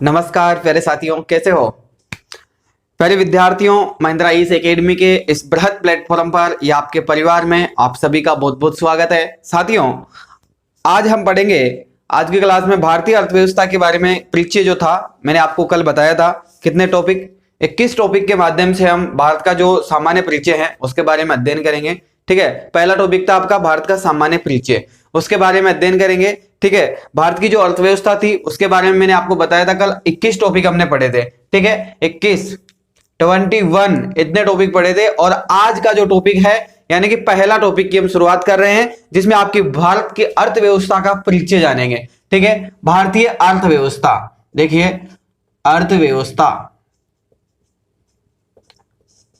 नमस्कार प्यारे साथियों, कैसे हो? प्यारे विद्यार्थियों, महिंद्रा ईस एकेडमी के इस बृहद प्लेटफॉर्म पर या आपके परिवार में आप सभी का बहुत बहुत स्वागत है। साथियों, आज हम पढ़ेंगे आज की क्लास में भारतीय अर्थव्यवस्था के बारे में। परिचय जो था मैंने आपको कल बताया था, कितने टॉपिक 21 टॉपिक के माध्यम से हम भारत का जो सामान्य परिचय है उसके बारे में अध्ययन करेंगे। ठीक है, पहला टॉपिक था आपका भारत का सामान्य परिचय, उसके बारे में अध्ययन करेंगे। ठीक है, भारत की जो अर्थव्यवस्था थी उसके बारे में मैंने आपको बताया था कल। 21 टॉपिक हमने पढ़े थे। ठीक है, 21 21 इतने टॉपिक पढ़े थे। और आज का जो टॉपिक है यानी कि पहला टॉपिक की हम शुरुआत कर रहे हैं, जिसमें आपकी भारत की अर्थव्यवस्था का परिचय जानेंगे। ठीक है, भारतीय अर्थव्यवस्था, देखिए अर्थव्यवस्था,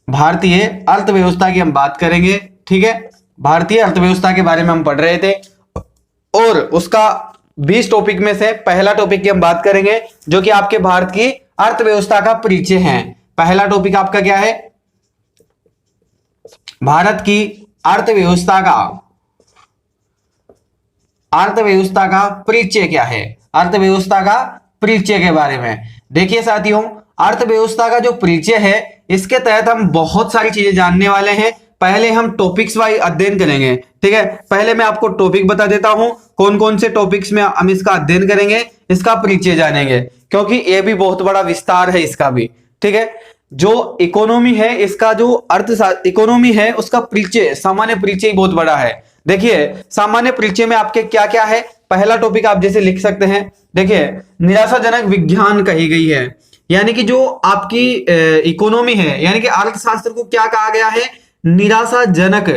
भारतीय अर्थव्यवस्था की हम बात करेंगे। ठीक है, भारतीय अर्थव्यवस्था के बारे में हम पढ़ रहे थे और उसका 20 टॉपिक में से पहला टॉपिक की हम बात करेंगे जो कि आपके भारत की अर्थव्यवस्था का परिचय है। पहला टॉपिक आपका क्या है? भारत की अर्थव्यवस्था का परिचय क्या है? अर्थव्यवस्था का परिचय के बारे में देखिए साथियों, अर्थव्यवस्था का जो परिचय है इसके तहत हम बहुत सारी चीजें जानने वाले हैं। पहले हम टॉपिक्स वाइज अध्ययन करेंगे। ठीक है, पहले मैं आपको टॉपिक बता देता हूं कौन कौन से टॉपिक्स में हम इसका अध्ययन करेंगे, इसका परिचय जानेंगे, क्योंकि यह भी बहुत बड़ा विस्तार है इसका भी। ठीक है, जो इकोनॉमी है, इसका जो इकोनॉमी है उसका परिचय, सामान्य परिचय बहुत बड़ा है। देखिए सामान्य परिचय में आपके क्या क्या है। पहला टॉपिक आप जैसे लिख सकते हैं, देखिए निराशाजनक विज्ञान कही गई है, यानी कि जो आपकी इकोनॉमी है यानी कि अर्थशास्त्र को क्या कहा गया है? निराशाजनक।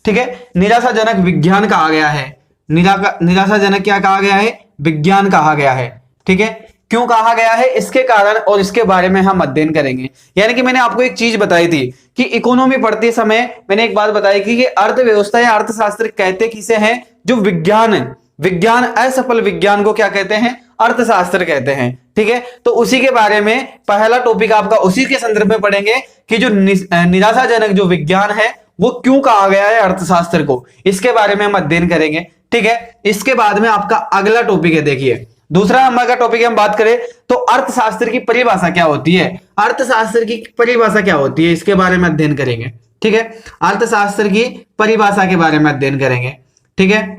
ठीक है, निराशाजनक विज्ञान कहा गया है। निराशाजनक क्या कहा गया है? विज्ञान कहा गया है। ठीक है, क्यों कहा गया है इसके कारण और इसके बारे में हम अध्ययन करेंगे। यानी कि मैंने आपको एक चीज बताई थी कि इकोनॉमी पढ़ते समय मैंने एक बात बताई कि अर्थव्यवस्था या अर्थशास्त्र कहते किसे हैं? जो विज्ञान असफल विज्ञान को क्या कहते हैं? अर्थशास्त्र कहते हैं। ठीक है, तो उसी के बारे में पहला टॉपिक आपका उसी के संदर्भ में पढ़ेंगे कि जो निराशाजनक जो विज्ञान है वो क्यों कहा गया है अर्थशास्त्र को, इसके बारे में हम अध्ययन करेंगे। ठीक है, इसके बाद में आपका अगला टॉपिक है, देखिए दूसरा नंबर का टॉपिक हम बात करें तो अर्थशास्त्र की परिभाषा क्या होती है। अर्थशास्त्र की परिभाषा क्या होती है इसके बारे में अध्ययन करेंगे। ठीक है, अर्थशास्त्र की परिभाषा के बारे में अध्ययन करेंगे। ठीक है,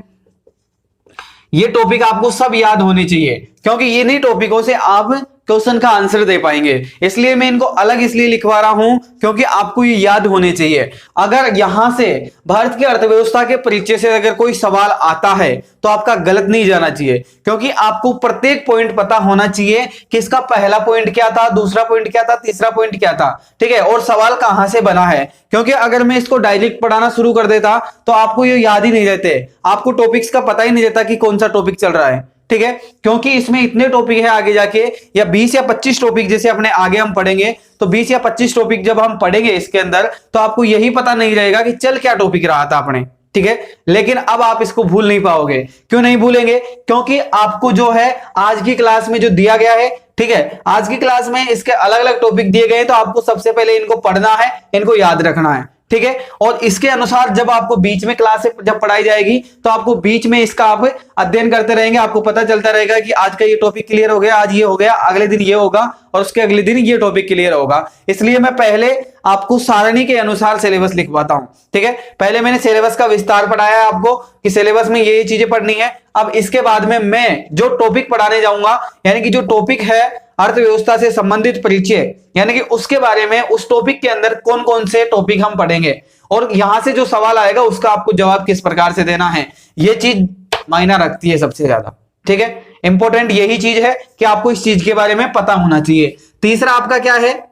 ये टॉपिक आपको सब याद होने चाहिए, क्योंकि इन्हीं टॉपिकों से आप क्वेश्चन का आंसर दे पाएंगे। इसलिए मैं इनको अलग इसलिए लिखवा रहा हूं क्योंकि आपको ये याद होने चाहिए। अगर यहां से भारत की अर्थव्यवस्था के परिचय से अगर कोई सवाल आता है तो आपका गलत नहीं जाना चाहिए, क्योंकि आपको प्रत्येक पॉइंट पता होना चाहिए कि इसका पहला पॉइंट क्या था, दूसरा पॉइंट क्या था, तीसरा पॉइंट क्या था। ठीक है, और सवाल कहां से बना है, क्योंकि अगर मैं इसको डायरेक्ट पढ़ाना शुरू कर देता तो आपको ये याद ही नहीं रहते, आपको टॉपिक्स का पता ही नहीं रहता कि कौन सा टॉपिक चल रहा है। ठीक है, क्योंकि इसमें इतने टॉपिक है आगे जाके, या 20 या 25 टॉपिक जैसे अपने आगे हम पढ़ेंगे, तो 20 या 25 टॉपिक जब हम पढ़ेंगे इसके अंदर तो आपको यही पता नहीं रहेगा कि चल क्या टॉपिक रहा था अपने। ठीक है, लेकिन अब आप इसको भूल नहीं पाओगे। क्यों नहीं भूलेंगे? क्योंकि आपको जो है आज की क्लास में जो दिया गया है, ठीक है, आज की क्लास में इसके अलग अलग टॉपिक दिए गए, तो आपको सबसे पहले इनको पढ़ना है, इनको याद रखना है। ठीक है, और इसके अनुसार जब आपको बीच में क्लास जब पढ़ाई जाएगी तो आपको बीच में इसका आप अध्ययन करते रहेंगे, आपको पता चलता रहेगा कि आज का ये टॉपिक क्लियर हो गया, आज ये हो गया, अगले दिन ये होगा और उसके अगले दिन ये टॉपिक क्लियर होगा। इसलिए मैं पहले आपको सारणी के अनुसार सिलेबस लिखवाता हूं। ठीक है, पहले मैंने सिलेबस का विस्तार पढ़ाया है आपको कि सिलेबस में ये चीजें पढ़नी है। अब इसके बाद में मैं जो टॉपिक पढ़ाने जाऊंगा, यानी कि जो टॉपिक है अर्थव्यवस्था से संबंधित परिचय, यानी कि उसके बारे में उस टॉपिक के अंदर कौन कौन से टॉपिक हम पढ़ेंगे और यहां से जो सवाल आएगा उसका आपको जवाब किस प्रकार से देना है, ये चीज मायना रखती है सबसे ज्यादा। ठीक है, इंपॉर्टेंट यही चीज है कि आपको इस चीज के बारे में पता होना चाहिए। तीसरा आपका क्या है?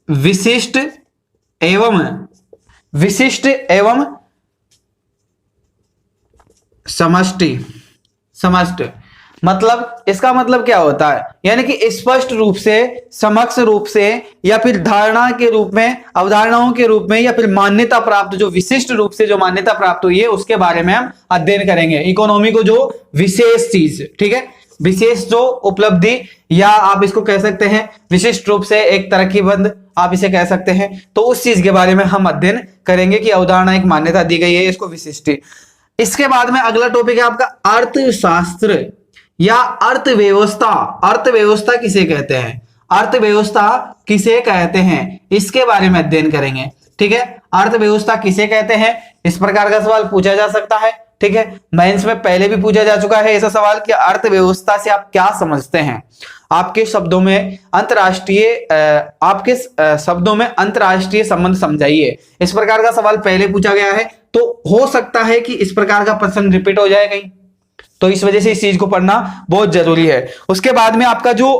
विशिष्ट एवं समष्टि। मतलब इसका मतलब क्या होता है? यानी कि स्पष्ट रूप से, समक्ष रूप से, या फिर धारणा के रूप में, अवधारणाओं के रूप में, या फिर मान्यता प्राप्त, जो विशिष्ट रूप से जो मान्यता प्राप्त हुई है उसके बारे में हम अध्ययन करेंगे। इकोनॉमी को जो विशेष चीज, ठीक है, विशेष जो उपलब्धि, या आप इसको कह सकते हैं विशिष्ट रूप से एक तरक्कीबंद, आप इसे कह सकते हैं, तो उस चीज के बारे में हम अध्ययन करेंगे कि अवधारणा एक मान्यता दी गई है, इसको विशिष्ट। इसके बाद में अगला टॉपिक है आपका अर्थशास्त्र या अर्थव्यवस्था। अर्थव्यवस्था किसे कहते हैं, अर्थव्यवस्था किसे कहते हैं, इसके बारे में अध्ययन करेंगे। ठीक है, अर्थव्यवस्था किसे कहते हैं, इस प्रकार का सवाल पूछा जा सकता है। ठीक है, मेंस में पहले भी पूछा जा चुका है ऐसा सवाल कि अर्थव्यवस्था से आप क्या समझते हैं। आपके शब्दों में अंतरराष्ट्रीय संबंध समझाइए, इस प्रकार का सवाल पहले पूछा गया है। तो हो सकता है कि इस प्रकार का प्रश्न रिपीट हो जाए कहीं, तो इस वजह से इस चीज को पढ़ना बहुत जरूरी है। उसके बाद में आपका जो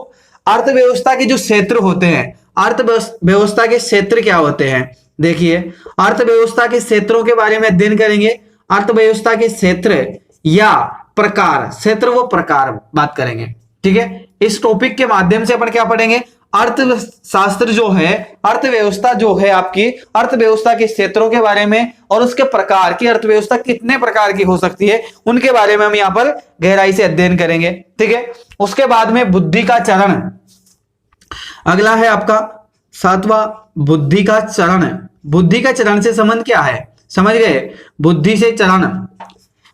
अर्थव्यवस्था के जो क्षेत्र होते हैं, अर्थव्यवस्था के क्षेत्र क्या होते हैं, देखिए अर्थव्यवस्था के क्षेत्रों के बारे में अध्ययन करेंगे। अर्थव्यवस्था के क्षेत्र या प्रकार, क्षेत्र व प्रकार बात करेंगे। ठीक है, इस टॉपिक के माध्यम से अपन क्या पढ़ेंगे, अर्थशास्त्र जो है, अर्थव्यवस्था जो है आपकी, अर्थव्यवस्था के क्षेत्रों के बारे में और उसके प्रकार की, अर्थव्यवस्था कितने प्रकार की हो सकती है उनके बारे में हम यहाँ पर गहराई से अध्ययन करेंगे। ठीक है, उसके बाद में बुद्धि का चरण, अगला है आपका 7वां बुद्धि का चरण। बुद्धि का चरण से संबंध क्या है, समझ गए, बुद्धि से चरण,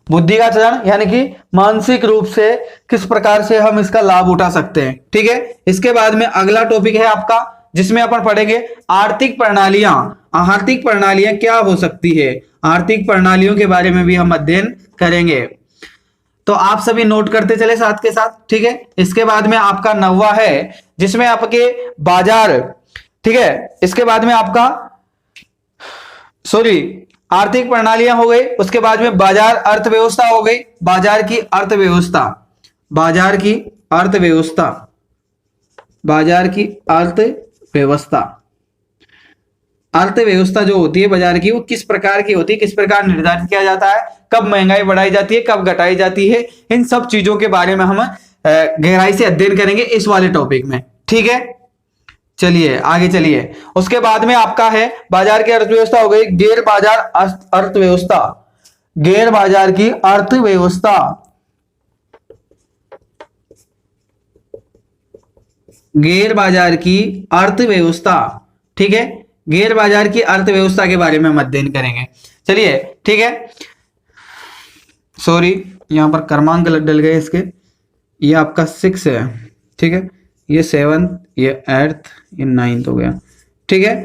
बुद्धि का चरण यानी कि मानसिक रूप से किस प्रकार से हम इसका लाभ उठा सकते हैं। ठीक है, इसके बाद में अगला टॉपिक है आपका जिसमें अपन पढ़ेंगे आर्थिक प्रणालियां। आर्थिक प्रणालियां क्या हो सकती है, आर्थिक प्रणालियों के बारे में भी हम अध्ययन करेंगे। तो आप सभी नोट करते चले साथ के साथ। ठीक है, इसके बाद में आपका 9वां है जिसमें आपके बाजार, ठीक है, इसके बाद में आपका आर्थिक प्रणालियां हो गई, उसके बाद में बाजार अर्थव्यवस्था हो गई, बाजार की अर्थव्यवस्था, बाजार की अर्थव्यवस्था, बाजार की अर्थव्यवस्था, अर्थव्यवस्था जो होती है बाजार की वो किस प्रकार की होती है, किस प्रकार निर्धारित किया जाता है, कब महंगाई बढ़ाई जाती है, कब घटाई जाती है, इन सब चीजों के बारे में हम गहराई से अध्ययन करेंगे इस वाले टॉपिक में। ठीक है, चलिए आगे चलिए। उसके बाद में आपका है बाजार की अर्थव्यवस्था हो गई, गैर बाजार अर्थव्यवस्था, गैर बाजार की अर्थव्यवस्था, गैर बाजार की अर्थव्यवस्था। ठीक है, गैर बाजार की अर्थव्यवस्था के बारे में हम अध्ययन करेंगे। चलिए ठीक है, सॉरी यहां पर क्रमांक गलत डल गए इसके, ये आपका 6 है। ठीक है, ये 7th, ये 8th, ये 9th हो गया। ठीक है,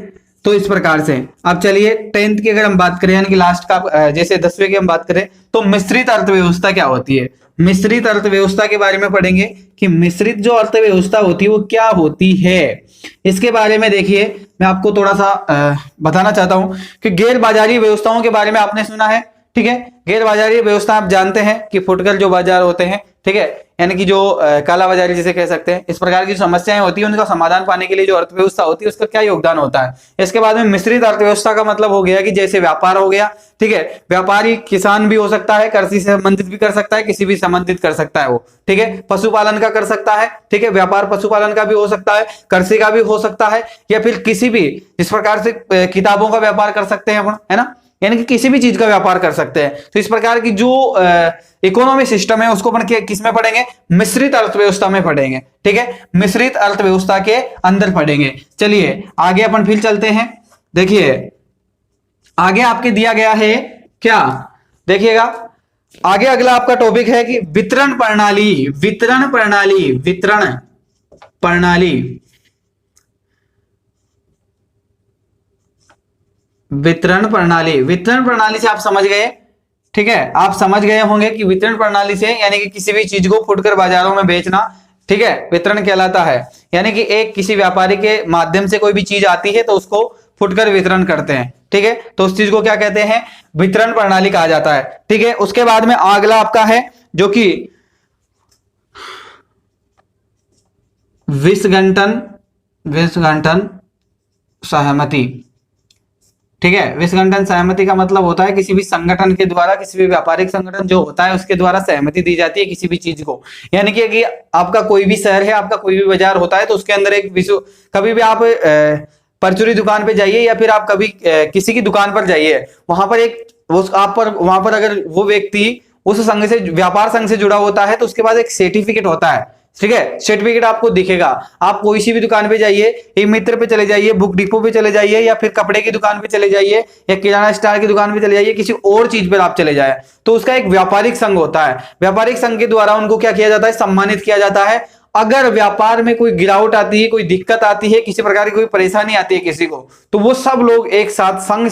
तो इस प्रकार से अब चलिए 10th की अगर हम बात करें यानी कि लास्ट का, जैसे 10वीं की हम बात करें तो मिश्रित अर्थव्यवस्था क्या होती है, मिश्रित अर्थव्यवस्था के बारे में पढ़ेंगे कि मिश्रित जो अर्थव्यवस्था होती है वो क्या होती है। इसके बारे में देखिए मैं आपको थोड़ा सा बताना चाहता हूं कि गैर बाजारी व्यवस्थाओं के बारे में आपने सुना है। ठीक है, गैर बाजारी व्यवस्था आप जानते हैं कि फुटकर जो बाजार होते हैं, ठीक है, यानी कि जो काला बाजारी जिसे कह सकते हैं, इस प्रकार की समस्याएं होती है उनका समाधान पाने के लिए जो अर्थव्यवस्था होती है उसका क्या योगदान होता है। इसके बाद में मिश्रित अर्थव्यवस्था का मतलब हो गया कि जैसे व्यापार हो गया, ठीक है, व्यापारी किसान भी हो सकता है, कृषि से संबंधित भी कर सकता है, किसी भी संबंधित कर सकता है वो। ठीक है, पशुपालन का कर सकता है, ठीक है, व्यापार पशुपालन का भी हो सकता है, कृषि का भी हो सकता है, या फिर किसी भी इस प्रकार से किताबों का व्यापार कर सकते हैं अपन, है ना, यानी कि किसी भी चीज का व्यापार कर सकते हैं। तो इस प्रकार की जो इकोनॉमी सिस्टम है उसको अपन किस में पढ़ेंगे, मिश्रित अर्थव्यवस्था में पढ़ेंगे। ठीक है, मिश्रित अर्थव्यवस्था के अंदर पढ़ेंगे। चलिए आगे अपन फिर चलते हैं। देखिए आगे आपके दिया गया है क्या, देखिएगा आगे अगला आपका टॉपिक है कि वितरण प्रणाली, वितरण प्रणाली, वितरण प्रणाली, वितरण प्रणाली। वितरण प्रणाली से आप समझ गए, ठीक है, आप समझ गए होंगे कि वितरण प्रणाली से यानी कि किसी भी चीज को फुटकर बाजारों में बेचना, ठीक है, वितरण कहलाता है। यानी कि एक किसी व्यापारी के माध्यम से कोई भी चीज आती है तो उसको फुटकर वितरण करते हैं। ठीक है, तो उस चीज को क्या कहते हैं, वितरण प्रणाली कहा जाता है। ठीक है, उसके बाद में अगला आपका है जो कि विसंगठन, विसंगठन सहमति। ठीक है, विसंगठन सहमति का मतलब होता है किसी भी संगठन के द्वारा, किसी भी व्यापारिक संगठन जो होता है उसके द्वारा सहमति दी जाती है किसी भी चीज को। यानी कि आपका कोई भी शहर है, आपका कोई भी बाजार होता है तो उसके अंदर एक विश्व, कभी भी आप परचूरी दुकान पे जाइए या फिर आप कभी किसी की दुकान पर जाइए, वहां पर एक आप पर वहां पर अगर वो व्यक्ति उस संघ से, व्यापार संघ से जुड़ा होता है तो उसके बाद एक सर्टिफिकेट होता है, ठीक है, सर्टिफिकेट आपको दिखेगा। आप कोई सी भी दुकान पे जाइए, ई मित्र पे चले जाइए, बुक डिपो पे चले जाइए, या फिर कपड़े की दुकान पे चले जाइए, या किराना स्टोर की दुकान पे चले जाइए, किसी और चीज पर आप चले जाए, तो उसका एक व्यापारिक संघ होता है। व्यापारिक संघ के द्वारा उनको क्या किया जाता है, सम्मानित किया जाता है। अगर व्यापार में कोई गिरावट आती है, कोई दिक्कत आती है, किसी प्रकार की कोई परेशानी आती है किसी को, तो वो सब लोग एक साथ संघ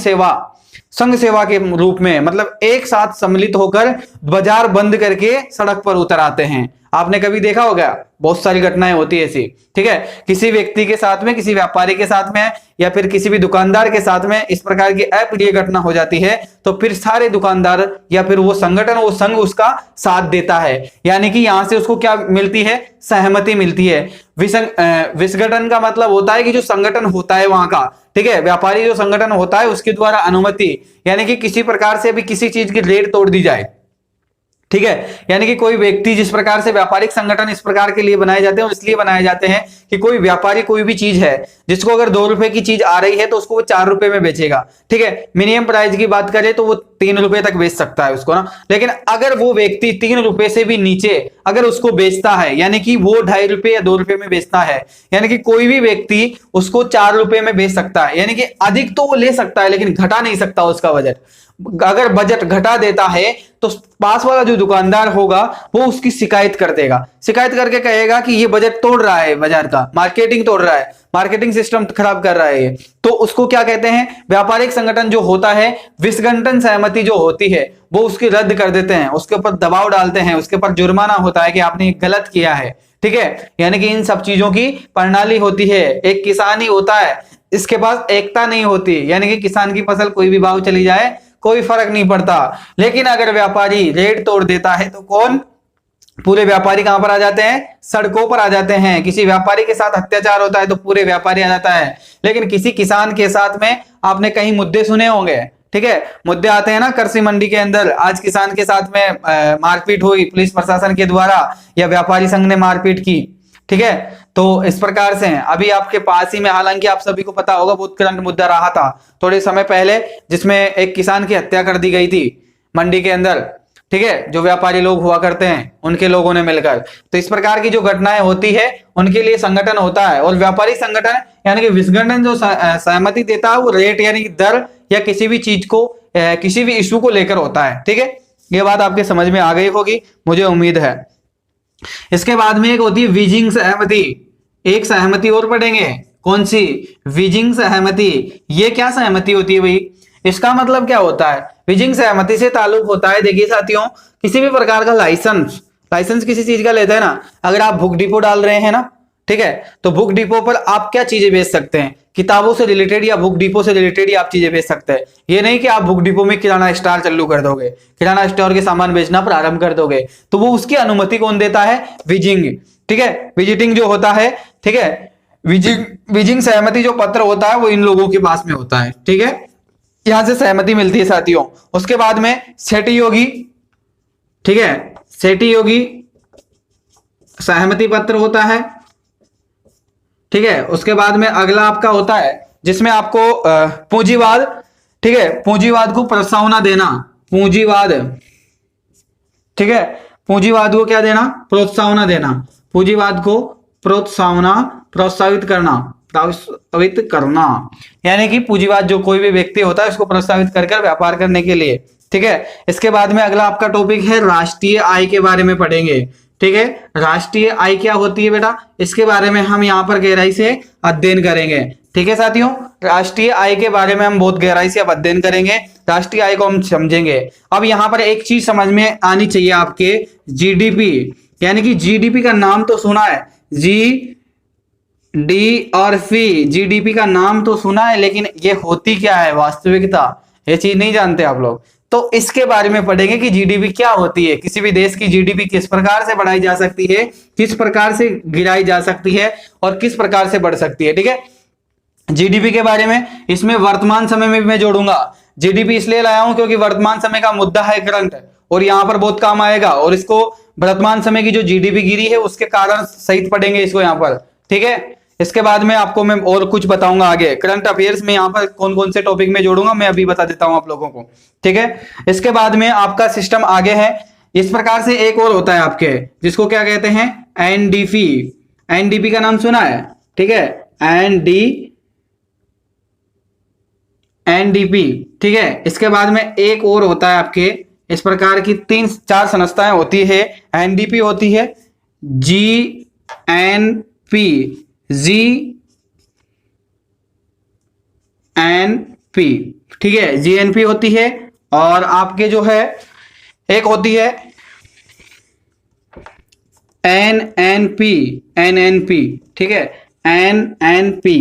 सेवा के रूप में, मतलब एक साथ सम्मिलित होकर बाजार बंद करके सड़क पर उतर आते हैं। आपने कभी देखा होगा, बहुत सारी घटनाएं होती है ऐसी, ठीक है, किसी व्यक्ति के साथ में, किसी व्यापारी के साथ में, या फिर किसी भी दुकानदार के साथ में इस प्रकार की अप्रिय घटना हो जाती है, तो फिर सारे दुकानदार या फिर वो संगठन, वो संघ उसका साथ देता है। यानी कि यहां से उसको क्या मिलती है, सहमति मिलती है। विसंगठन का मतलब होता है कि जो संगठन होता है वहां का, ठीक है, व्यापारी जो संगठन होता है उसके द्वारा अनुमति, यानी कि किसी प्रकार से भी किसी चीज की रेट तोड़ दी जाए, ठीक है। यानी कि कोई व्यक्ति, जिस प्रकार से व्यापारिक संगठन इस प्रकार के लिए बनाए जाते हैं, और इसलिए बनाए जाते हैं कि कोई व्यापारी कोई भी चीज है जिसको अगर 2 रुपए की चीज आ रही है तो उसको वो 4 रुपए में बेचेगा, ठीक है। मिनिमम प्राइस की बात करें तो वो 3 रुपए तक बेच सकता है उसको ना। लेकिन अगर वो व्यक्ति 3 रुपए से भी नीचे अगर उसको बेचता है, यानी कि वो 2.5 रुपए या 2 रुपए में बेचता है, यानी कि कोई भी व्यक्ति उसको 4 रुपए में बेच सकता है, यानी कि अधिक तो वो ले सकता है लेकिन घटा नहीं सकता उसका बजट। अगर बजट घटा देता है तो पास वाला जो दुकानदार होगा वो उसकी शिकायत कर देगा, शिकायत करके कहेगा कि ये बजट तोड़ रहा है, बाजार का मार्केटिंग तोड़ रहा है, मार्केटिंग सिस्टम खराब कर रहा है ये। तो उसको क्या कहते हैं, व्यापारिक संगठन जो होता है, विसंगठन सहमति जो होती है वो उसकी रद्द कर देते हैं, उसके ऊपर दबाव डालते हैं, उसके ऊपर जुर्माना होता है कि आपने गलत किया है, ठीक है। यानी कि इन सब चीजों की प्रणाली होती है। एक किसान ही होता है, इसके पास एकता नहीं होती, यानी कि किसान की फसल कोई भी भाव चली जाए कोई फर्क नहीं पड़ता। लेकिन अगर व्यापारी रेट तोड़ देता है तो कौन, पूरे व्यापारी कहां पर आ जाते हैं, सड़कों पर आ जाते हैं। किसी व्यापारी के साथ अत्याचार होता है तो पूरे व्यापारी आ जाता है। लेकिन किसी किसान के साथ में आपने कहीं मुद्दे सुने होंगे, ठीक है, मुद्दे आते हैं ना कृषि मंडी के अंदर। आज किसान के साथ में मारपीट हुई पुलिस प्रशासन के द्वारा, या व्यापारी संघ ने मारपीट की, ठीक है। तो इस प्रकार से अभी आपके पास ही में, हालांकि आप सभी को पता होगा, बहुत करंट मुद्दा रहा था थोड़े समय पहले, जिसमें एक किसान की हत्या कर दी गई थी मंडी के अंदर, ठीक है, जो व्यापारी लोग हुआ करते हैं उनके लोगों ने मिलकर। तो इस प्रकार की जो घटनाएं होती है उनके लिए संगठन होता है। और व्यापारिक संगठन यानी कि विसंगठन जो सहमति देता है वो रेट यानी कि दर या किसी भी चीज को, किसी भी इशू को लेकर होता है, ठीक है। ये बात आपके समझ में आ गई होगी, मुझे उम्मीद है। इसके बाद में एक होती है बीजिंग सहमति, एक सहमति और पढ़ेंगे, कौन सी, बीजिंग सहमति। ये क्या सहमति होती है भाई, इसका मतलब क्या होता है, बीजिंग सहमति से ताल्लुक होता है, देखिए साथियों, किसी भी प्रकार का लाइसेंस किसी चीज का लेते हैं ना, अगर आप बुक डिपो डाल रहे हैं ना, ठीक है, तो बुक डिपो पर आप क्या चीजें बेच सकते हैं, किताबों से रिलेटेड या बुक डिपो से रिलेटेड ही आप चीजें बेच सकते हैं। ये नहीं कि आप बुक डिपो में किराना स्टोर चालू कर दोगे, किराना स्टोर के सामान बेचना प्रारंभ कर दोगे, तो वो उसकी अनुमति कौन देता है, विजिंग, ठीक है, विजिटिंग जो होता है, ठीक है, विजिंग सहमति जो पत्र होता है वो इन लोगों के पास में होता है, ठीक है। यहां से सहमति मिलती है साथियों। उसके बाद में सेठी योगी, ठीक है, सेठी योगी सहमति पत्र होता है, ठीक है। उसके बाद में अगला आपका होता है जिसमें आपको पूंजीवाद, ठीक है, पूंजीवाद को प्रस्तावना देना, पूंजीवाद, ठीक है, पूंजीवाद को क्या देना, प्रोत्साहन देना, पूंजीवाद को प्रोत्साहित करना, यानी कि पूंजीवाद जो कोई भी व्यक्ति होता है उसको प्रोत्साहित कर व्यापार करने के लिए, ठीक है। इसके बाद में अगला आपका टॉपिक है राष्ट्रीय आय के बारे में पढ़ेंगे, ठीक है। राष्ट्रीय आय क्या होती है बेटा, इसके बारे में हम यहाँ पर गहराई से अध्ययन करेंगे, ठीक है साथियों। राष्ट्रीय आय के बारे में हम बहुत गहराई से अध्ययन करेंगे, राष्ट्रीय आय को हम समझेंगे। अब यहाँ पर एक चीज समझ में आनी चाहिए आपके, जीडीपी, यानी कि जीडीपी का नाम तो सुना है, डी और पी, जीडीपी का नाम तो सुना है, लेकिन ये होती क्या है वास्तविकता, ये चीज नहीं जानते आप लोग। तो इसके बारे में पढ़ेंगे कि जीडीपी क्या होती है, किसी भी देश की जीडीपी किस प्रकार से बढ़ाई जा सकती है, किस प्रकार से गिराई जा सकती है और किस प्रकार से बढ़ सकती है, ठीक है। जीडीपी के बारे में इसमें वर्तमान समय में भी मैं जोड़ूंगा। जीडीपी इसलिए लाया हूं क्योंकि वर्तमान समय का मुद्दा है करंट, और यहां पर बहुत काम आएगा, और इसको वर्तमान समय की जो जीडीपी गिरी है उसके कारण सहित पढ़ेंगे इसको यहाँ पर, ठीक है। इसके बाद में आपको मैं और कुछ बताऊंगा आगे, करंट अफेयर्स में यहाँ पर कौन कौन से टॉपिक में जोड़ूंगा मैं अभी बता देता हूं आप लोगों को, ठीक है। इसके बाद में आपका सिस्टम आगे है, इस प्रकार से एक और होता है आपके, जिसको क्या कहते हैं, एनडीपी। एनडीपी का नाम सुना है, ठीक है, एनडीपी, ठीक है। इसके बाद में एक और होता है आपके, इस प्रकार की 3-4 संस्थाएं होती है। एनडीपी होती है, जीएनपी, जीएनपी, ठीक है, जीएनपी होती है। और आपके जो है एक होती है एनएनपी, एनएनपी, ठीक है, एनएनपी।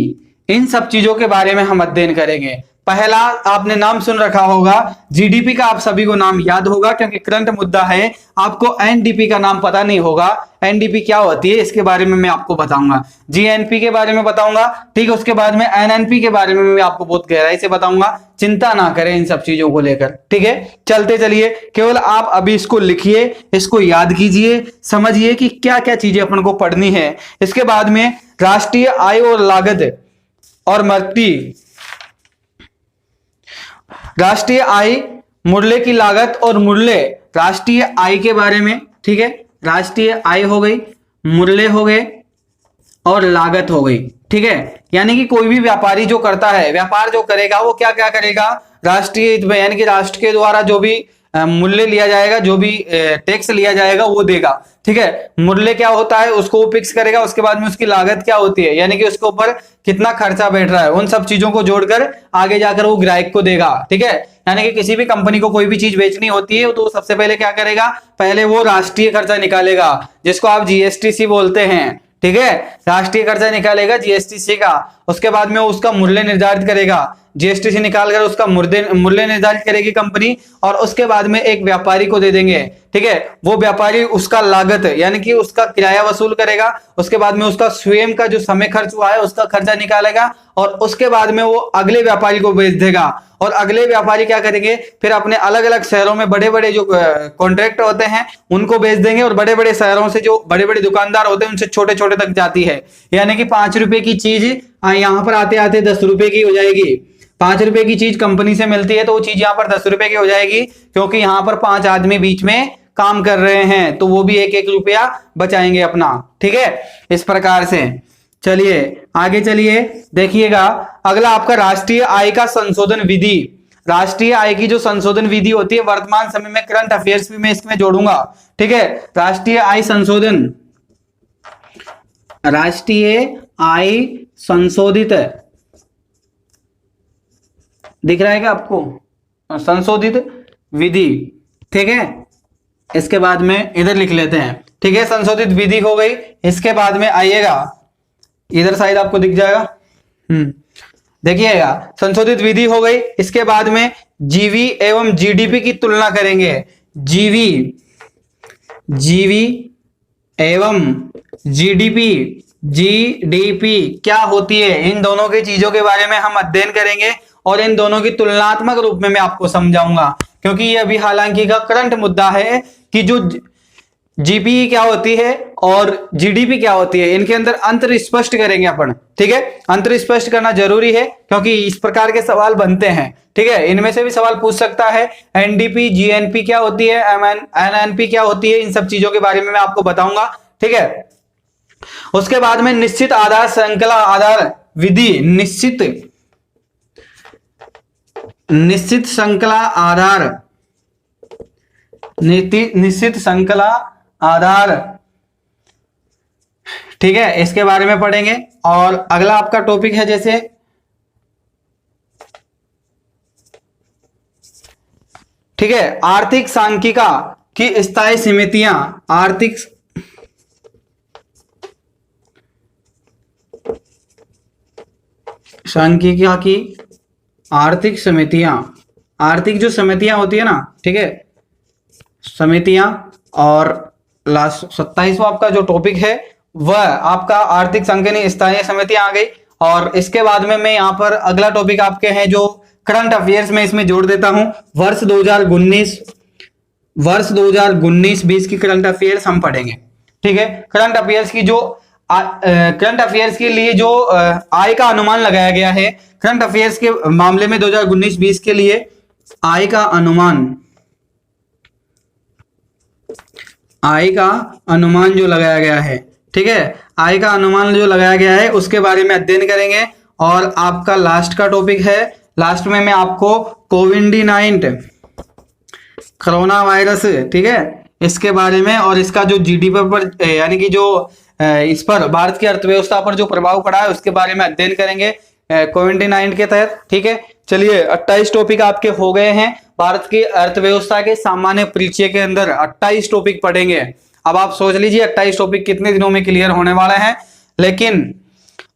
इन सब चीजों के बारे में हम अध्ययन करेंगे। पहला आपने नाम सुन रखा होगा जीडीपी का, आप सभी को नाम याद होगा क्योंकि करंट मुद्दा है। आपको एनडीपी का नाम पता नहीं होगा, एनडीपी क्या होती है इसके बारे में मैं आपको बताऊंगा, जीएनपी के बारे में बताऊंगा, ठीक है। उसके बाद में एनएनपी के बारे में मैं आपको बहुत गहराई से बताऊंगा। चिंता ना करें इन सब चीजों को लेकर, ठीक है। चलते चलिए, केवल आप अभी इसको लिखिए, इसको याद कीजिए, समझिए कि क्या क्या चीजें अपन को पढ़नी है। इसके बाद में राष्ट्रीय आय और लागत और मृत्यु, राष्ट्रीय आय, मूल्य की लागत और मूल्य, राष्ट्रीय आय के बारे में, ठीक है। राष्ट्रीय आय हो गई, मूल्य हो गए और लागत हो गई, ठीक है। यानी कि कोई भी व्यापारी जो करता है, व्यापार जो करेगा वो क्या क्या करेगा, राष्ट्रीय हित में, यानी कि राष्ट्र के द्वारा जो भी मूल्य लिया जाएगा, जो भी टैक्स लिया जाएगा वो देगा, ठीक है। मूल्य क्या होता है उसको वो फिक्स करेगा। उसके बाद में उसकी लागत क्या होती है, यानी कि उसके ऊपर कितना खर्चा बैठ रहा है, उन सब चीजों को जोड़कर आगे जाकर वो ग्राहक को देगा, ठीक है। यानी कि किसी भी कंपनी को कोई भी चीज बेचनी होती है तो सबसे पहले क्या करेगा, पहले वो राष्ट्रीय खर्चा निकालेगा, जिसको आप जीएसटीसी बोलते हैं, ठीक है। राष्ट्रीय खर्चा निकालेगा जीएसटीसी का। उसके बाद में उसका मूल्य निर्धारित करेगा, जीएसटी से निकालकर उसका मूल्य निर्धारित करेगी कंपनी, और उसके बाद में एक व्यापारी को दे देंगे, ठीक है। वो व्यापारी उसका लागत यानी कि उसका किराया वसूल करेगा। उसके बाद में उसका स्वयं का जो समय खर्च हुआ है उसका खर्चा निकालेगा, और उसके बाद में वो अगले व्यापारी को बेच देगा। और अगले व्यापारी क्या करेंगे, फिर अपने अलग अलग शहरों में बड़े बड़े जो कॉन्ट्रैक्ट होते हैं उनको बेच देंगे, और बड़े बड़े शहरों से जो बड़े बड़े दुकानदार होते हैं उनसे छोटे छोटे तक जाती है। यानी कि 5 रुपए की चीज यहाँ पर आते आते 10 रुपए की हो जाएगी। 5 रुपए की चीज कंपनी से मिलती है तो वो चीज यहाँ पर 10 रुपए की हो जाएगी, क्योंकि यहाँ पर 5 आदमी बीच में काम कर रहे हैं, तो वो भी 1-1 रुपया बचाएंगे अपना, ठीक है। इस प्रकार से चलिए आगे चलिए, देखिएगा अगला आपका राष्ट्रीय आय का संशोधन विधि। राष्ट्रीय आय की जो संशोधन विधि होती है, वर्तमान समय में करंट अफेयर्स भी मैं इसमें जोड़ूंगा, ठीक है। राष्ट्रीय आय संशोधन, राष्ट्रीय आय संशोधित दिख रहा है क्या आपको, संशोधित विधि, ठीक है। इसके बाद में इधर लिख लेते हैं, ठीक है, संशोधित विधि हो गई। इसके बाद में आइएगा, इधर साइड आपको दिख जाएगा, देखिएगा संशोधित विधि हो गई। इसके बाद में जीवी एवं जीडीपी की तुलना करेंगे। जीवी एवं जीडीपी, जीडीपी क्या होती है, इन दोनों की चीजों के बारे में हम अध्ययन करेंगे, और इन दोनों की तुलनात्मक रूप में मैं आपको समझाऊंगा, क्योंकि ये अभी हालांकि का करंट मुद्दा है कि जो जीपी क्या होती है और जीडीपी क्या होती है, इनके अंदर अंतर स्पष्ट करेंगे अपन, ठीक है। अंतर स्पष्ट करना जरूरी है क्योंकि इस प्रकार के सवाल बनते हैं, ठीक है। इनमें से भी सवाल पूछ सकता है, एनडीपी, जीएनपी क्या होती है, एनएनपी क्या होती है, इन सब चीजों के बारे में मैं आपको बताऊंगा, ठीक है। उसके बाद में निश्चित आधार श्रृंखला आधार विधि, निश्चित श्रृंखला आधार, निश्चित श्रृंखला आधार, ठीक है, इसके बारे में पढ़ेंगे। और अगला आपका टॉपिक है जैसे ठीक है, आर्थिक सांख्यिका की स्थायी समितियां, आर्थिक सांख्यिका की आर्थिक समितियां, आर्थिक जो समितियां होती है ना, ठीक है, समितियां। और लास्ट 27वां आपका जो टॉपिक है वह आपका आर्थिक संख्या स्थायी समितियां आ गई। और इसके बाद में मैं यहाँ पर अगला टॉपिक आपके हैं जो करंट अफेयर्स में इसमें जोड़ देता हूं, वर्ष 2019-20 की करंट अफेयर्स हम पढ़ेंगे, ठीक है। करंट अफेयर्स की जो करंट अफेयर्स के लिए जो आय का अनुमान लगाया गया है, करंट अफेयर्स के मामले में 2019-20 के लिए आय का अनुमान आय का अनुमान जो लगाया गया है, ठीक है, आय का अनुमान जो लगाया गया है उसके बारे में अध्ययन करेंगे। और आपका लास्ट का टॉपिक है, लास्ट में मैं आपको कोविड-19 कोरोना वायरस, ठीक है, इसके बारे में और इसका जो जीडीपी पर यानी कि जो इस पर भारत की अर्थव्यवस्था पर जो प्रभाव पड़ा है उसके बारे में अध्ययन करेंगे कोविड-19 के तहत, ठीक है। चलिए 28 टॉपिक आपके हो गए हैं। भारत की अर्थव्यवस्था के सामान्य परिचय के अंदर 28 टॉपिक पढ़ेंगे। अब आप सोच लीजिए 28 टॉपिक कितने दिनों में क्लियर होने वाले हैं, लेकिन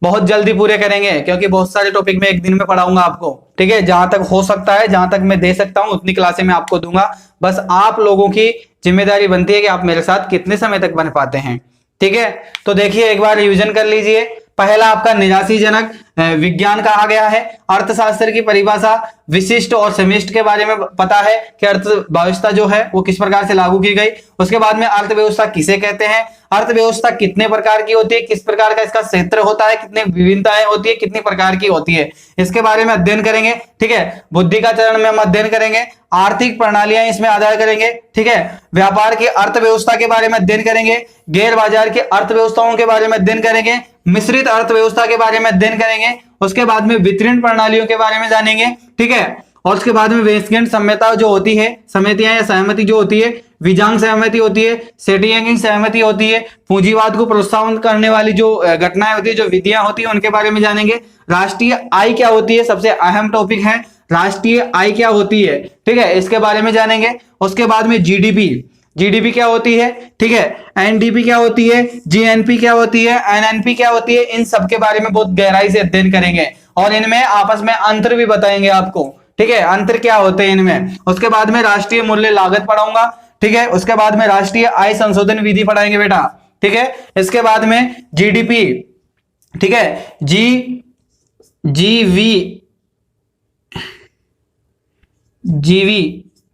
बहुत जल्दी पूरे करेंगे क्योंकि बहुत सारे टॉपिक मैं एक दिन में पढ़ाऊंगा आपको, ठीक है। जहां तक हो सकता है, जहां तक मैं दे सकता हूं उतनी क्लासें मैं आपको दूंगा। बस आप लोगों की जिम्मेदारी बनती है कि आप मेरे साथ कितने समय तक बन पाते हैं, ठीक है। तो देखिए एक बार रिवीजन कर लीजिए। पहला आपका निराशाजनक विज्ञान कहा गया है। अर्थशास्त्र की परिभाषा विशिष्ट और समिष्ट के बारे में पता है कि अर्थव्यवस्था जो है वो किस प्रकार से लागू की गई। उसके बाद में अर्थव्यवस्था किसे कहते हैं, अर्थव्यवस्था कितने प्रकार की होती है, किस प्रकार का इसका क्षेत्र होता है, कितनी विभिन्नताएं होती है, कितनी प्रकार की होती है, इसके बारे में अध्ययन करेंगे, ठीक है। बुद्धि का चरण में हम अध्ययन करेंगे। आर्थिक प्रणालियां इसमें अध्ययन करेंगे, ठीक है। व्यापार की अर्थव्यवस्था के बारे में अध्ययन करेंगे। गैर बाजार की अर्थव्यवस्थाओं के बारे में अध्ययन करेंगे। मिश्रित अर्थव्यवस्था के बारे में अध्ययन करेंगे। उसके बाद में वितरण प्रणालियों के बारे में जानेंगे, ठीक है। और उसके बाद में वेस्टगेट सम्यता जो होती है, समितियां या सहमति जो होती है, विजांग सहमति होती है, सेटिंग सहमति होती है, पूंजीवाद को प्रोत्साहन करने वाली जो घटनाएं होती है, जो विधियां होती है, उनके बारे में जानेंगे। राष्ट्रीय आय क्या होती है, सबसे अहम टॉपिक है राष्ट्रीय आय क्या होती है, ठीक है, इसके बारे में जानेंगे। उसके बाद में जीडीपी, जीडीपी क्या होती है, ठीक है, एनडीपी क्या होती है, जीएनपी क्या होती है, एनएनपी क्या होती है, इन सब के बारे में बहुत गहराई से अध्ययन करेंगे और इनमें आपस में अंतर भी बताएंगे आपको, ठीक है, अंतर क्या होते हैं इनमें। उसके बाद में राष्ट्रीय मूल्य लागत पढ़ाऊंगा, ठीक है। उसके बाद में राष्ट्रीय आय संशोधन विधि पढ़ाएंगे बेटा, ठीक है। इसके बाद में जीडीपी, ठीक है, जीवी,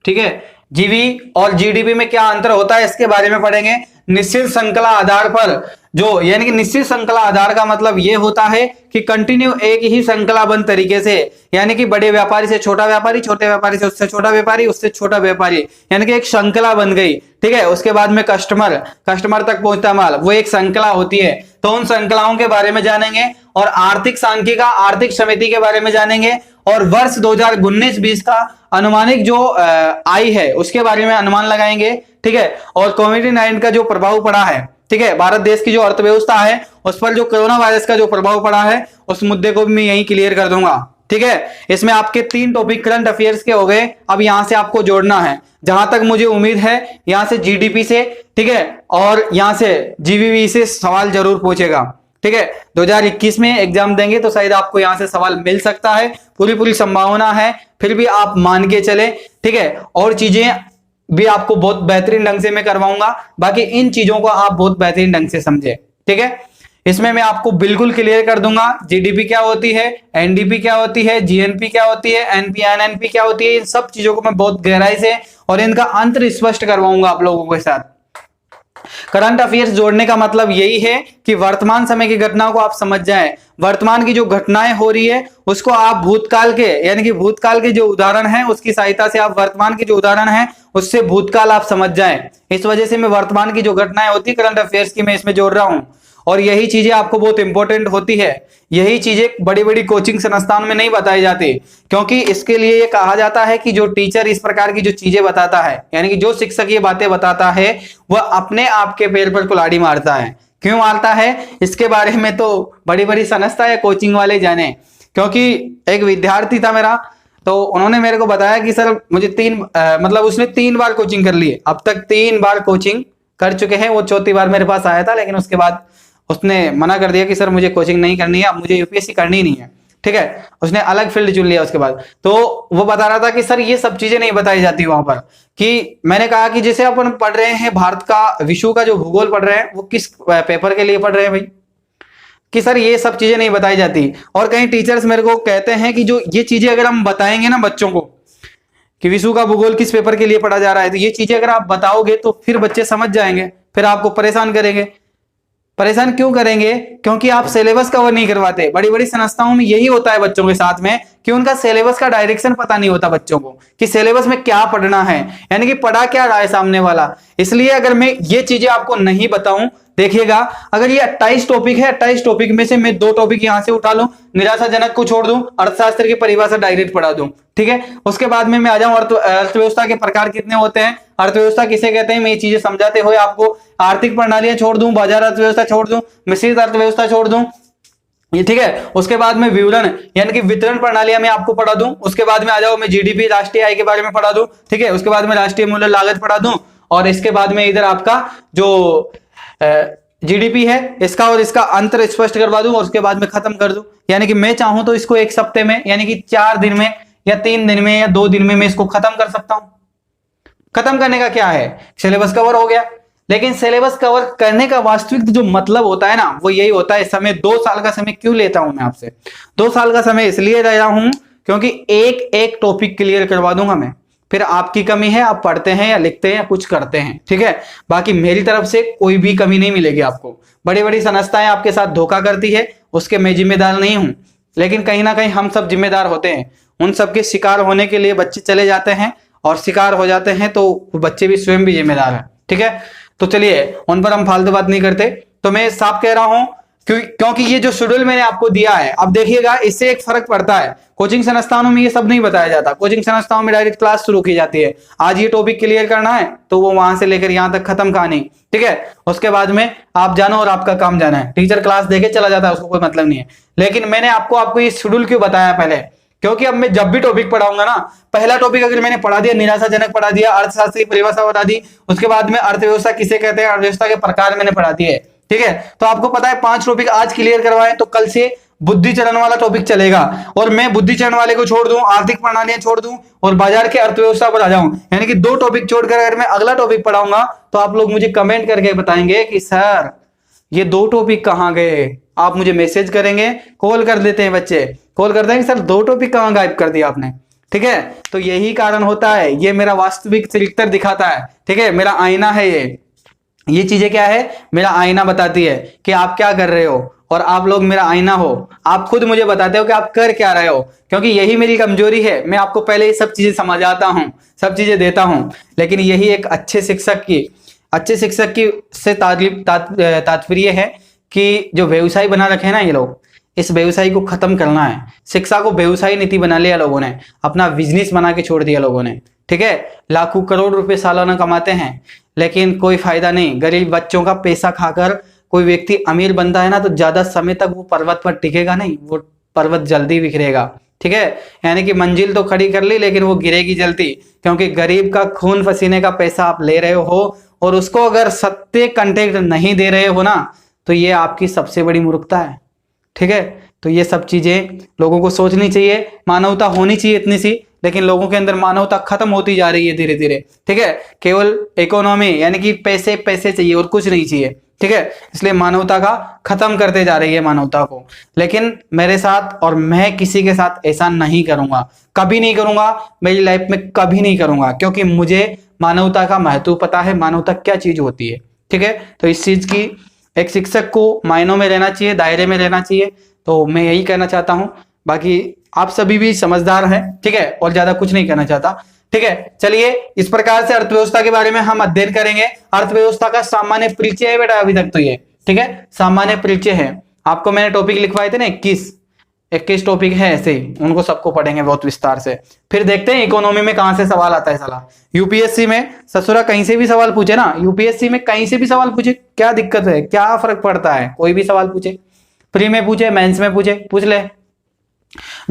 ठीक है, जीवी और जीडीपी में क्या अंतर होता है इसके बारे में पढ़ेंगे। निश्चित श्रृंखला आधार पर जो, यानी कि निश्चित श्रृंखला आधार का मतलब यह होता है कि कंटिन्यू एक ही श्रृंखलाबद्ध तरीके से, यानी कि बड़े व्यापारी से छोटा व्यापारी, छोटे व्यापारी से उससे छोटा व्यापारी, उससे छोटा व्यापारी, यानी कि एक श्रृंखला बन गई, ठीक है। उसके बाद में कस्टमर तक पहुंचता माल, वो एक श्रृंखला होती है। तो उन श्रृंखलाओं के बारे में जानेंगे और आर्थिक सांख्यिकी, आर्थिक समिति के बारे में जानेंगे और वर्ष 2019-20 का अनुमानिक जो आय है उसके बारे में अनुमान लगाएंगे, ठीक है। और कोविड-19 का जो प्रभाव पड़ा है, ठीक है, भारत देश की जो अर्थव्यवस्था है उस पर जो कोरोना वायरस का जो प्रभाव पड़ा है उस मुद्दे को भी मैं यहीं क्लियर कर दूंगा, ठीक है। इसमें आपके 3 टॉपिक करंट अफेयर्स के हो गए। अब यहां से आपको जोड़ना है, जहां तक मुझे उम्मीद है यहां से जीडीपी से, ठीक है, और यहां से जीवीवी से सवाल जरूर पूछेगा, ठीक है। 2021 में एग्जाम देंगे तो शायद आपको यहां से सवाल मिल सकता है, पूरी संभावना है, फिर भी आप मान के चले, ठीक है। और चीजें भी आपको बहुत बेहतरीन ढंग से मैं करवाऊंगा, बाकी इन चीजों को आप बहुत बेहतरीन ढंग से समझे, ठीक है। इसमें मैं आपको बिल्कुल क्लियर कर दूंगा जीडीपी क्या होती है, एनडीपी क्या होती है, जीएनपी क्या होती है, एनपी एनएनपी क्या होती है, इन सब चीजों को मैं बहुत गहराई से और इनका अंतर स्पष्ट करवाऊंगा आप लोगों के साथ। करंट अफेयर्स जोड़ने का मतलब यही है कि वर्तमान समय की घटनाओं को आप समझ जाएं। वर्तमान की जो घटनाएं हो रही है उसको आप भूतकाल के, यानी कि भूतकाल के जो उदाहरण हैं उसकी सहायता से आप वर्तमान के जो उदाहरण हैं उससे भूतकाल आप समझ जाएं। इस वजह से मैं वर्तमान की जो घटनाएं होती है करंट अफेयर्स की मैं इसमें जोड़ रहा हूं और यही चीजें आपको बहुत इंपॉर्टेंट होती है। यही चीजें बड़ी बड़ी कोचिंग संस्थान में नहीं बताई जाती, क्योंकि इसके लिए ये कहा जाता है कि जो टीचर इस प्रकार की जो चीजें बताता है, यानी कि जो शिक्षक ये बातें बताता है वह अपने आप के पैर पर कुल्हाड़ी मारता है। क्यों मारता है इसके बारे में तो बड़ी बड़ी संस्था या कोचिंग वाले जाने। क्योंकि एक विद्यार्थी था मेरा, तो उन्होंने मेरे को बताया कि सर मुझे मतलब उसने 3 बार कोचिंग कर ली है, अब तक 3 बार कोचिंग कर चुके हैं। वो 4थी बार मेरे पास आया था, लेकिन उसके बाद उसने मना कर दिया कि सर मुझे कोचिंग नहीं करनी है, अब मुझे यूपीएससी करनी ही नहीं है, ठीक है। उसने अलग फील्ड चुन लिया उसके बाद। तो वो बता रहा था कि सर ये सब चीजें नहीं बताई जाती वहां पर। कि मैंने कहा कि जैसे अपन पढ़ रहे हैं भारत का, विश्व का जो भूगोल पढ़ रहे हैं, वो किस पेपर के लिए पढ़ रहे हैं भाई, कि सर ये सब चीजें नहीं बताई जाती। और कई टीचर्स मेरे को कहते हैं कि जो ये चीजें अगर हम बताएंगे ना बच्चों को कि विश्व का भूगोल किस पेपर के लिए पढ़ा जा रहा है, तो ये चीजें अगर आप बताओगे तो फिर बच्चे समझ जाएंगे, फिर आपको परेशान करेंगे। परेशान क्यों करेंगे? क्योंकि आप सिलेबस कवर नहीं करवाते। बड़ी बड़ी संस्थाओं में यही होता है बच्चों के साथ में कि उनका सिलेबस का डायरेक्शन पता नहीं होता बच्चों को कि सिलेबस में क्या पढ़ना है, यानी कि पढ़ा क्या रहा है सामने वाला। इसलिए अगर मैं ये चीजें आपको नहीं बताऊं, देखिएगा अगर ये 28 टॉपिक है, 28 टॉपिक में से मैं 2 टॉपिक यहां से उठा लूं, निराशाजनक को छोड़ दूं, अर्थशास्त्र की परिभाषा डायरेक्ट पढ़ा दूं, ठीक है। उसके बाद में मैं आ जाऊं अर्थव्यवस्था के प्रकार कितने होते हैं, अर्थव्यवस्था किसे कहते हैं, मैं ये चीजें समझाते हुए आपको आर्थिक प्रणालियां छोड़ दूं, बाजार अर्थव्यवस्था छोड़ दूं, मिश्रित अर्थव्यवस्था छोड़ दूं, ये ठीक है। उसके बाद में विवरण यानी कि वितरण प्रणालियां मैं आपको पढ़ा दूं। उसके बाद में आ जाओ मैं जीडीपी राष्ट्रीय आय के बारे में पढ़ा दूं, ठीक है। उसके बाद में राष्ट्रीय मूल्य लागत पढ़ा दूं, और इसके बाद में इधर आपका जो जीडीपी है इसका और इसका अंतर स्पष्ट करवा दूं, और उसके बाद में खत्म कर दूं। यानी कि मैं चाहूं तो इसको एक सप्ते में, यानी कि 4 दिन में या 3 दिन में या 2 दिन में मैं इसको खत्म कर सकता हूं। खत्म करने का क्या है, सिलेबस कवर हो गया। लेकिन सिलेबस कवर करने का वास्तविक जो मतलब होता है ना, वो यही होता है। समय 2 साल का समय क्यों लेता हूं मैं आपसे, 2 साल का समय इसलिए ले रहा हूं क्योंकि एक एक टॉपिक क्लियर करवा दूंगा मैं। फिर आपकी कमी है, आप पढ़ते हैं या लिखते हैं या कुछ करते हैं, ठीक है। बाकी मेरी तरफ से कोई भी कमी नहीं मिलेगी आपको। बड़ी बड़ी संस्थाएं आपके साथ धोखा करती है, उसके मैं जिम्मेदार नहीं हूं, लेकिन कहीं ना कहीं हम सब जिम्मेदार होते हैं। उन सबके शिकार होने के लिए बच्चे चले जाते हैं, और शिकार हो जाते हैं तो बच्चे भी स्वयं भी जिम्मेदार है, ठीक है। तो चलिए उन पर हम फालतू बात नहीं करते। तो मैं साफ कह रहा हूं क्योंकि ये जो शेड्यूल मैंने आपको दिया है, अब देखिएगा इससे एक फर्क पड़ता है। कोचिंग संस्थानों में ये सब नहीं बताया जाता। कोचिंग संस्थाओं में डायरेक्ट क्लास शुरू की जाती है, आज ये टॉपिक क्लियर करना है तो वो वहां से लेकर यहां तक खत्म कहानी, ठीक है। उसके बाद में आप जानो और आपका काम जाना है। टीचर क्लास देके चला जाता है, उसको कोई मतलब नहीं है। लेकिन मैंने आपको ये शेड्यूल क्यों बताया पहले, क्योंकि अब मैं जब भी टॉपिक पढ़ाऊंगा ना, पहला टॉपिक अगर मैंने पढ़ा दिया, निराशाजनक पढ़ा दिया, अर्थशास्त्र की परिभाषा बता दी, उसके बाद में अर्थव्यवस्था किसे कहते हैं, अर्थव्यवस्था के प्रकार मैंने पढ़ा दिए, ठीक है। तो आपको पता है 5 टॉपिक आज क्लियर करवाएं तो कल से बुद्धिचरण वाला टॉपिक चलेगा, और मैं बुद्धिचरण वाले को छोड़ दूं, आर्थिक प्रणालियां छोड़ दूं और बाजार के अर्थव्यवस्था पर आ जाऊं। यानी कि 2 टॉपिक छोड़कर अगर मैं अगला टॉपिक पढ़ाऊंगा तो आप लोग मुझे कमेंट करके बताएंगे कि सर ये 2 टॉपिक कहां गए। आप मुझे मैसेज करेंगे, कॉल कर देते हैं बच्चे, कॉल करते हैं कि सर 2 टॉपिक कहां गायब कर दिया आपने, ठीक है। तो यही कारण होता है, ये मेरा वास्तविक चरित्र दिखाता है, ठीक है। मेरा आईना है ये चीजें क्या है, मेरा आईना बताती है कि आप क्या कर रहे हो, और आप लोग मेरा आईना हो। आप खुद मुझे बताते हो कि आप कर क्या रहे हो, क्योंकि यही मेरी कमजोरी है। मैं आपको पहले ये सब चीजें समझाता हूं, सब चीजें देता हूं, लेकिन यही एक अच्छे शिक्षक की से तात्पर्य है कि जो व्यवसाय बना रखे हैं ना ये लोग, इस व्यवसाय को खत्म करना है। शिक्षा को व्यवसाय नीति बना लिया लोगों ने, अपना बिजनेस बना के छोड़ दिया लोगों ने, ठीक है। लाखों करोड़ रुपए सालाना कमाते हैं, लेकिन कोई फायदा नहीं। गरीब बच्चों का पैसा खाकर कोई व्यक्ति अमीर बनता है ना, तो ज्यादा समय तक वो पर्वत पर टिकेगा नहीं, वो पर्वत जल्दी बिखरेगा, ठीक है। यानी कि मंजिल तो खड़ी कर ली लेकिन वो गिरेगी जल्दी, क्योंकि गरीब का खून पसीने का पैसा आप ले रहे हो, और उसको अगर सत्य कंटेंट नहीं दे रहे हो ना, तो ये आपकी सबसे बड़ी मूर्खता है, ठीक है। तो ये सब चीजें लोगों को सोचनी चाहिए, मानवता होनी चाहिए इतनी सी, लेकिन लोगों के अंदर मानवता खत्म होती जा रही है धीरे धीरे, ठीक है। केवल इकोनॉमी यानी कि पैसे पैसे चाहिए और कुछ नहीं चाहिए, ठीक है। इसलिए मानवता का खत्म करते जा रही है मानवता को। लेकिन मेरे साथ और मैं किसी के साथ ऐसा नहीं करूंगा, कभी नहीं करूंगा, मेरी लाइफ में कभी नहीं करूंगा, क्योंकि मुझे मानवता का महत्व पता है, मानवता क्या चीज होती है, ठीक है। तो इस चीज की एक शिक्षक को मायनों में रहना चाहिए, दायरे में रहना चाहिए। तो मैं यही कहना चाहता हूं, बाकी आप सभी भी समझदार हैं, ठीक है, और ज्यादा कुछ नहीं कहना चाहता, ठीक है। चलिए इस प्रकार से अर्थव्यवस्था के बारे में हम अध्ययन करेंगे। अर्थव्यवस्था का सामान्य परिचय है बेटा अभी तक तो ये, ठीक है, सामान्य परिचय है। आपको मैंने टॉपिक लिखवाए थे ना 21 टॉपिक है ऐसे ही, उनको सबको पढ़ेंगे बहुत विस्तार से। फिर देखते हैं इकोनॉमी में कहां से सवाल आता है साला। यूपीएससी में ससुरा कहीं से भी सवाल पूछे ना, यूपीएससी में कहीं से भी सवाल पूछे, क्या दिक्कत है, क्या फर्क पड़ता है, कोई भी सवाल पूछे, प्री में पूछे, मेंस में पूछे, पूछ ले।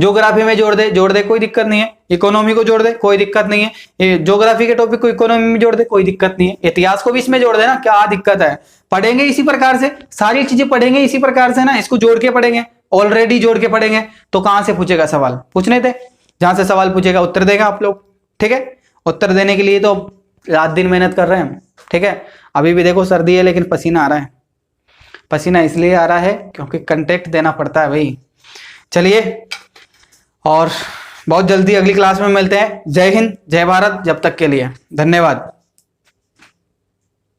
ज्योग्राफी में जोड़ दे कोई दिक्कत नहीं है, इकोनॉमी को जोड़ दे कोई दिक्कत नहीं है, ज्योग्राफी के टॉपिक को इकोनॉमी में जोड़ दे कोई दिक्कत नहीं है, इतिहास को भी इसमें जोड़ देना, क्या दिक्कत है। पढ़ेंगे इसी प्रकार से, सारी चीजें पढ़ेंगे इसी प्रकार से ना, इसको जोड़ के पढ़ेंगे, ऑलरेडी जोड़ के पढ़ेंगे। तो कहां से पूछेगा सवाल, पूछने थे, जहां से सवाल पूछेगा उत्तर देगा आप लोग, ठीक है। उत्तर देने के लिए तो रात दिन मेहनत कर रहे हैं हम, ठीक है। अभी भी देखो सर्दी है लेकिन पसीना आ रहा है, पसीना इसलिए आ रहा है क्योंकि कंटेक्ट देना पड़ता है भाई। चलिए, और बहुत जल्दी अगली क्लास में मिलते हैं। जय हिंद, जय भारत, जब तक के लिए धन्यवाद।